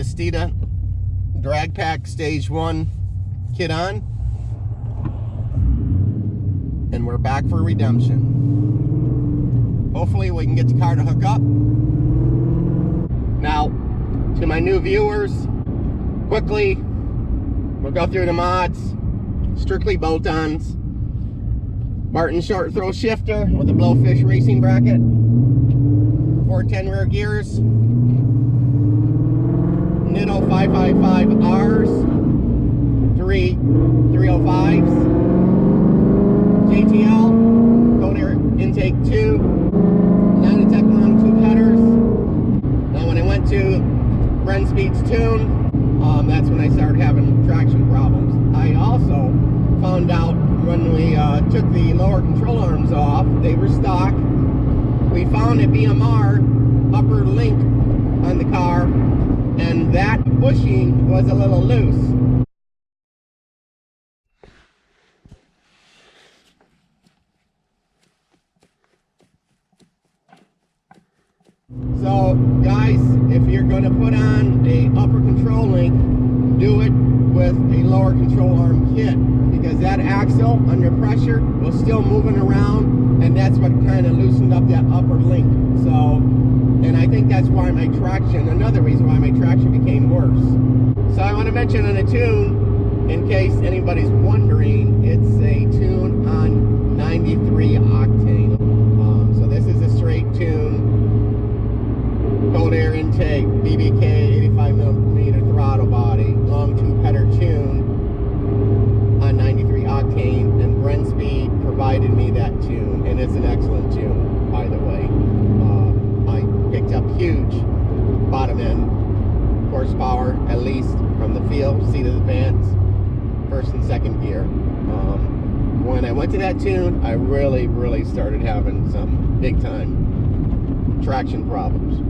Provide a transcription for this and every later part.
the Steeda drag pack stage 1 kit on, and we're back for redemption. Hopefully we can get the car to hook up. Now, to my new viewers, quickly, we'll go through the mods. Strictly bolt-ons. Martin short throw shifter with a blowfish racing bracket. 410 rear gears. Nitto 555Rs. 305s. JTL. Cold air intake 2. Nanotech long tube headers. Now when I went to Bren Speed's tune, that's when I started having traction problems. I also found out when we took the lower control arms off, they were stock. We found a BMR upper link on the car, and that bushing was a little loose. So guys, if you're going to put on a upper control link, do it with a lower control arm kit, because that axle under pressure was still moving around, and that's what kind of loosened up that upper link. So, and I think that's why my traction, another reason why my traction became worse. So I want to mention on the tune, in case anybody's wondering, it's a tune on 93 octane. So this is a straight tune. Cold air intake, BBK 85mm throttle body, long tube header tune on 93 octane, and Bren Speed provided me that tune, and it's an excellent tune, by the way. I picked up huge bottom end horsepower, at least from the feel, seat of the pants, first and second gear. When I went to that tune, I really started having some big time traction problems.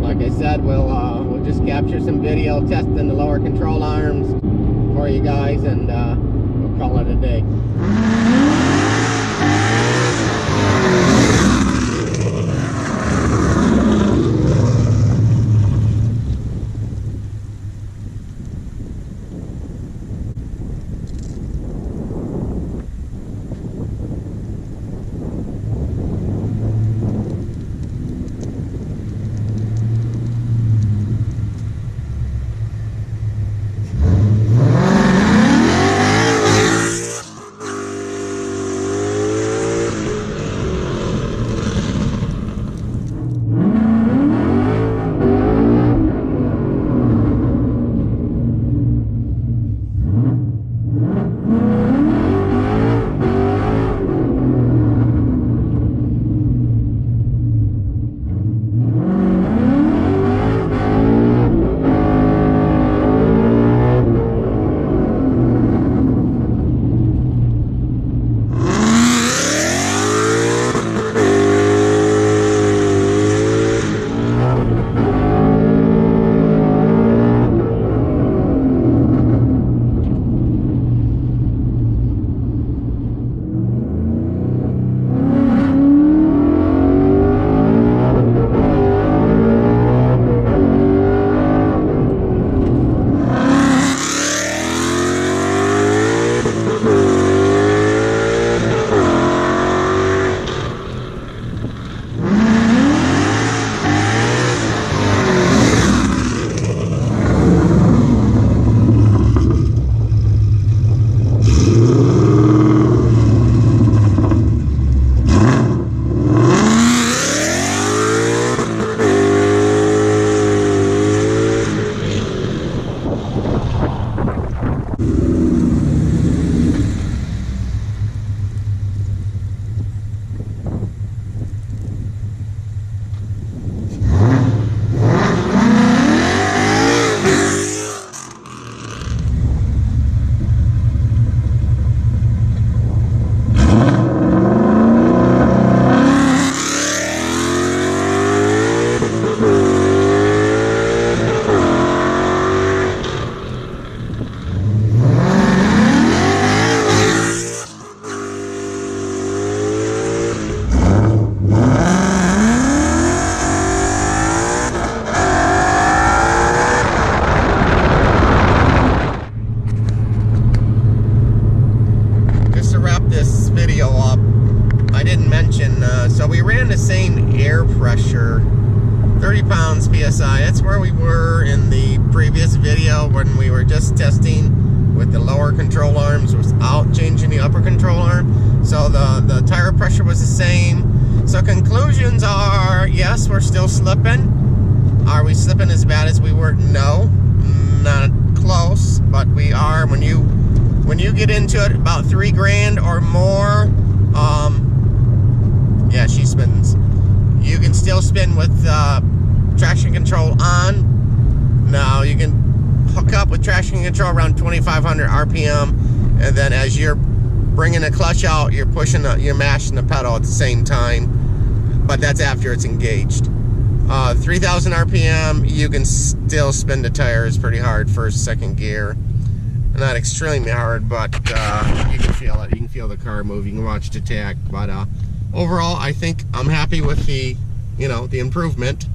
Like I said, we'll just capture some video testing the lower control arms for you guys, and we'll call it a day. were in the previous video when we were just testing with the lower control arms without changing the upper control arm. So the tire pressure was the same. So conclusions are, yes, we're still slipping. Are we slipping as bad as we were? No, not close, but we are. When you get into it about $3,000 or more, yeah, she spins. You can still spin with traction control on. Now you can hook up with traction control around 2,500 RPM, and then as you're bringing the clutch out, you're mashing the pedal at the same time, but that's after it's engaged. 3,000 RPM, you can still spin the tires pretty hard first, second gear. Not extremely hard, but you can feel it. You can feel the car move. You can watch the tach. But overall, I think I'm happy with the improvement.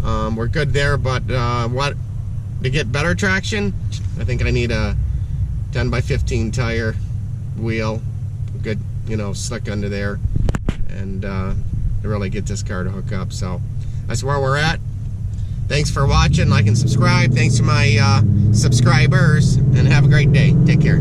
We're good there, but to get better traction, I think I need a 10x15 tire wheel, good, slick under there, and to really get this car to hook up. So that's where we're at. Thanks for watching. Like and subscribe. Thanks to my subscribers, and have a great day. Take care.